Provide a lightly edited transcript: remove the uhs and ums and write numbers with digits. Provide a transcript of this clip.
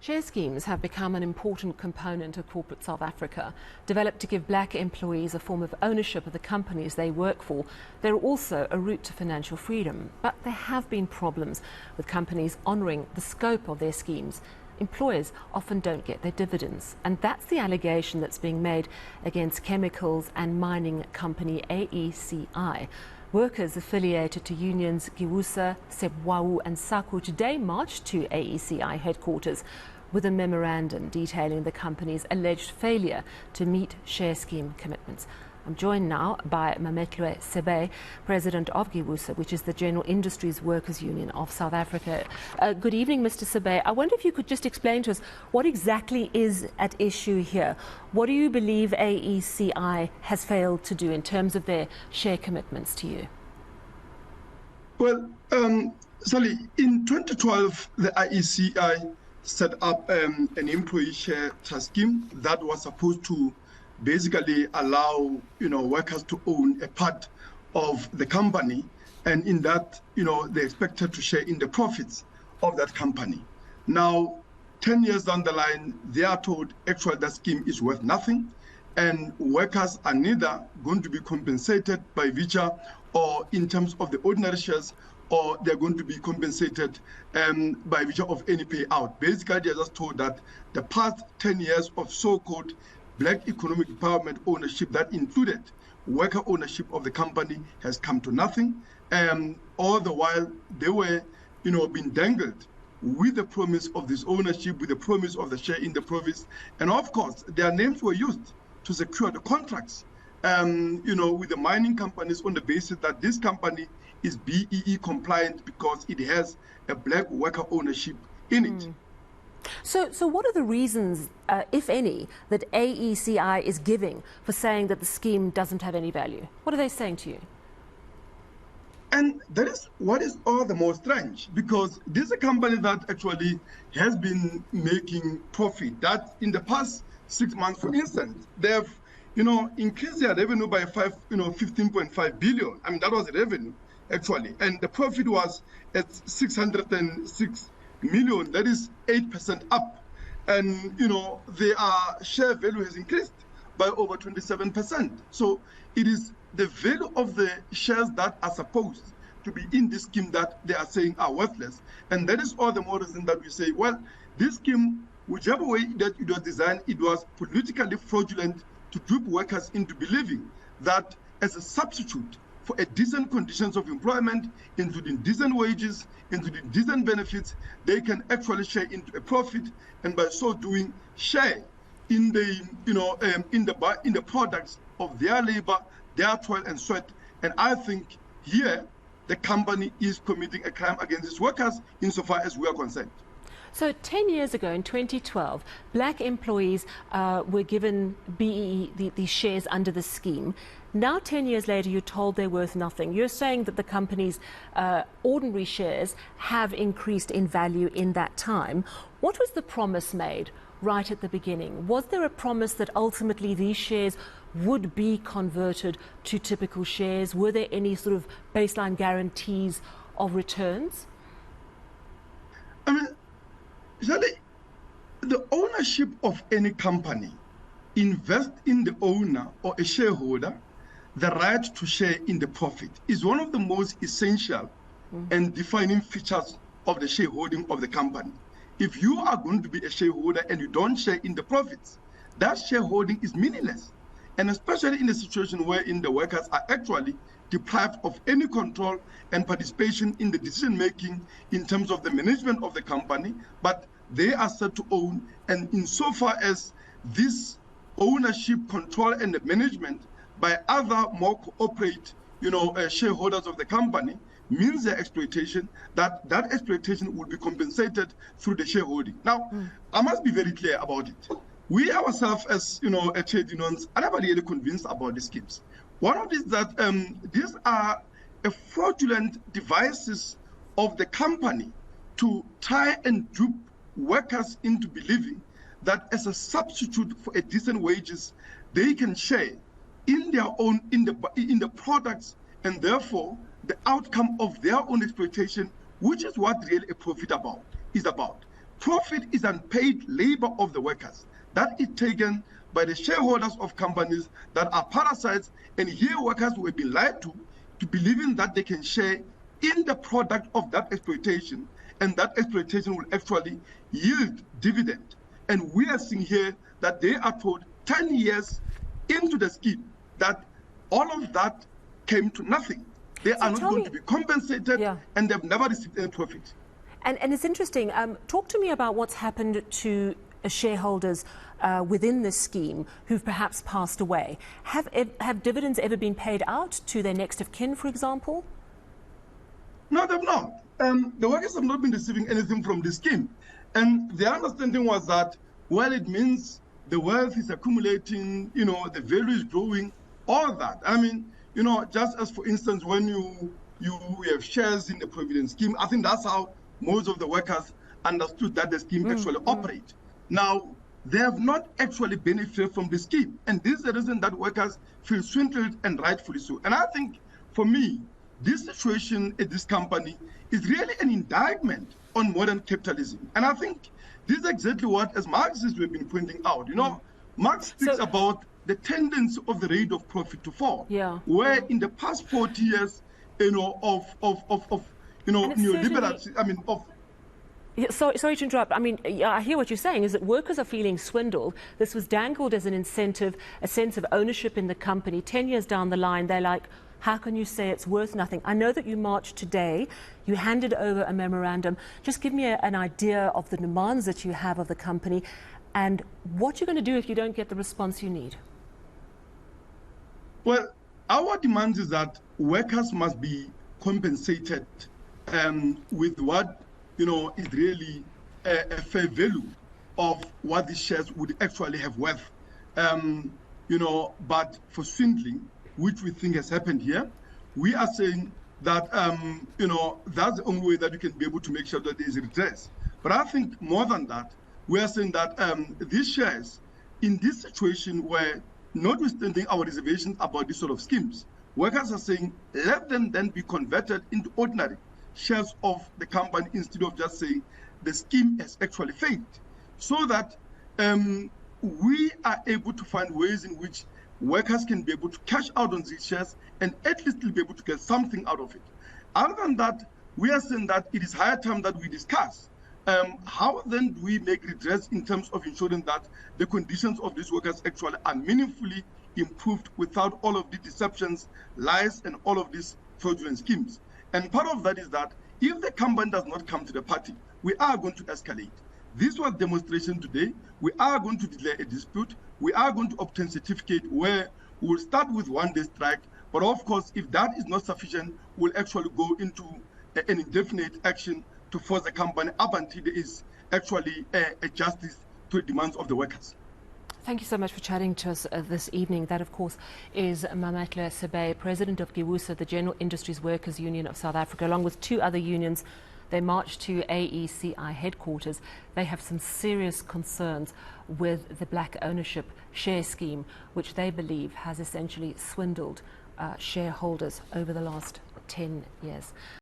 Share schemes have become an important component of corporate South Africa. Developed to give black employees a form of ownership of the companies they work for, they're also a route to financial freedom. But there have been problems with companies honouring the scope of their schemes. Employers often don't get their dividends, and that's the allegation that's being made against chemicals and mining company AECI. Workers affiliated to unions Giwusa, Sebei and SACU today marched to AECI headquarters with a memorandum detailing the company's alleged failure to meet share scheme commitments. I'm joined now by Mametlwe Sebei, president of Giwusa, which is the General Industries Workers Union of South Africa. Good evening, Mr. Sebei. I wonder if you could just explain to us what exactly is at issue here. What do you believe AECI has failed to do in terms of their share commitments to you? Well, Sally, in 2012, the AECI set up an employee share trust scheme that was supposed to basically allow workers to own a part of the company, and in that they're expected to share in the profits of that company. Now 10 years down the line, they are told actually that scheme is worth nothing, and workers are neither going to be compensated by virtue or in terms of the ordinary shares, or they're going to be compensated by virtue of any payout. Basically, they're just told that the past 10 years of so-called black economic empowerment ownership that included worker ownership of the company has come to nothing. All the while they were being dangled with the promise of this ownership, with the promise of the share in the profits. And of course, their names were used to secure the contracts with the mining companies on the basis that this company is BEE compliant because it has a black worker ownership in it. So what are the reasons, if any, that AECI is giving for saying that the scheme doesn't have any value? What are they saying to you? And that is what is all the more strange, because this is a company that actually has been making profit. That in the past 6 months, for instance, they have increased their revenue by 15.5 billion. I mean, that was the revenue actually, and the profit was at 606 million. That is 8% up, and their share value has increased by over 27%. So it is the value of the shares that are supposed to be in this scheme that they are saying are worthless, and that is all the more reason that we say, well, this scheme, whichever way that it was designed, it was politically fraudulent to dupe workers into believing that as a substitute for a decent conditions of employment, including decent wages, including decent benefits, they can actually share into a profit, and by so doing share in the in the products of their labor, their toil and sweat. And I think here the company is committing a crime against its workers insofar as we are concerned. So 10 years ago, in 2012, black employees were given BEE, the shares under the scheme. Now, 10 years later, you're told they're worth nothing. You're saying that the company's ordinary shares have increased in value in that time. What was the promise made right at the beginning? Was there a promise that ultimately these shares would be converted to typical shares? Were there any sort of baseline guarantees of returns? I mean, the ownership of any company invests in the owner or a shareholder the right to share in the profit is one of the most essential and defining features of the shareholding of the company. If you are going to be a shareholder and you don't share in the profits, that shareholding is meaningless. And especially in a situation wherein the workers are actually deprived of any control and participation in the decision making in terms of the management of the company, but they are said to own. And insofar as this ownership, control, and the management by other more cooperate, shareholders of the company means their exploitation, that exploitation will be compensated through the shareholding. Now, I must be very clear about it. We ourselves, as trade unions, are never really convinced about the schemes. One of these that these are fraudulent devices of the company to try and dupe workers into believing that as a substitute for a decent wages, they can share in their own in the products, and therefore the outcome of their own exploitation, which is what really a profit is about. Profit is unpaid labor of the workers that is taken by the shareholders of companies that are parasites, and here workers will be lied to believing that they can share in the product of that exploitation, and that exploitation will actually yield dividend. And we are seeing here that they are told 10 years into the scheme that all of that came to nothing. They are not going to be compensated, and they've never received any profit. And it's interesting. Talk to me about what's happened to shareholders within this scheme who've perhaps passed away. Have dividends ever been paid out to their next of kin, for example? No, they've not. The workers have not been receiving anything from the scheme. And the understanding was that, well, it means the wealth is accumulating, the value is growing, all that. I mean, just as for instance, when you have shares in the provident scheme, I think that's how most of the workers understood that the scheme actually operates. Now, they have not actually benefited from the scheme. And this is the reason that workers feel swindled, and rightfully so. And I think, for me, this situation at this company is really an indictment on modern capitalism. And I think this is exactly what, as Marxists, we've been pointing out. Marx speaks about the tendency of the rate of profit to fall, where in the past 40 years, of neoliberalism, Sorry to interrupt. I mean, I hear what you're saying is that workers are feeling swindled. This was dangled as an incentive, a sense of ownership in the company. 10 years down the line, they're like, how can you say it's worth nothing? I know that you marched today. You handed over a memorandum. Just give me an idea of the demands that you have of the company and what you're going to do if you don't get the response you need. Well, our demand is that workers must be compensated with what is really a fair value of what the shares would actually have worth. But for swindling, which we think has happened here, we are saying that that's the only way that you can be able to make sure that there is redress. But I think more than that, we are saying that these shares, in this situation where, notwithstanding our reservations about these sort of schemes, workers are saying let them then be converted into ordinary shares of the company instead of just saying the scheme has actually failed, so that we are able to find ways in which workers can be able to cash out on these shares and at least be able to get something out of it. Other than that, we are saying that it is higher time that we discuss how then do we make redress in terms of ensuring that the conditions of these workers actually are meaningfully improved without all of the deceptions, lies, and all of these fraudulent schemes. And part of that is that if the company does not come to the party, we are going to escalate. This was demonstration today. We are going to delay a dispute. We are going to obtain certificate where we will start with one-day strike. But of course, if that is not sufficient, we'll actually go into an indefinite action to force the company up until there is actually a justice to the demands of the workers. Thank you so much for chatting to us this evening. That, of course, is Mametlwe Sebei, President of Giwusa, the General Industries Workers Union of South Africa, along with two other unions. They marched to AECI headquarters. They have some serious concerns with the black ownership share scheme, which they believe has essentially swindled shareholders over the last 10 years.